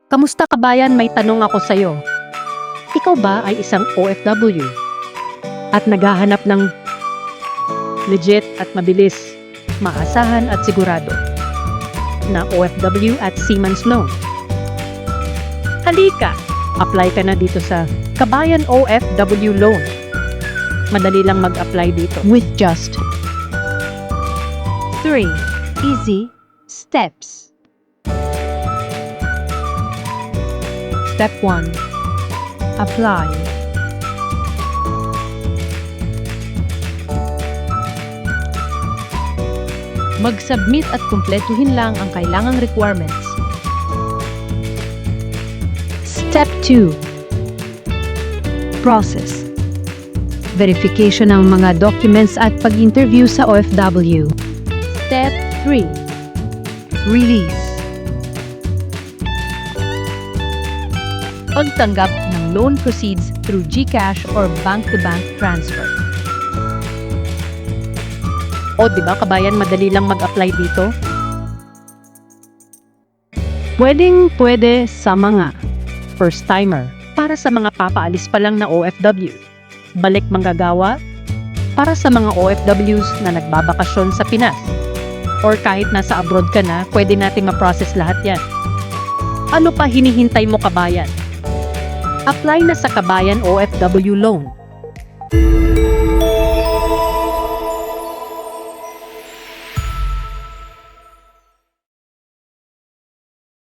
Kamusta kabayan, may tanong ako sa'yo. Ikaw ba ay isang OFW at naghahanap ng legit at mabilis, maasahan at sigurado na OFW at Seaman's Loan? Halika, apply ka na dito sa Kabayan OFW Loan. Madali lang mag-apply dito with just 3 easy steps. Step 1. Apply. Mag-submit at kumpletuhin lang ang kailangang requirements. Step 2. Process. Verification ng mga documents at pag-interview sa OFW. Step 3. Release. Pagtanggap ng loan proceeds through GCash or bank-to-bank transfer. O, di ba kabayan, madali lang mag-apply dito? Pwedeng-pwede sa mga first-timer, para sa mga papaalis pa lang na OFW. Balik manggagawa, para sa mga OFWs na nagbabakasyon sa Pinas. Or kahit nasa abroad ka na, pwede natin ma-process lahat yan. Ano pa hinihintay mo kabayan? Apply na sa Kabayan OFW Loan.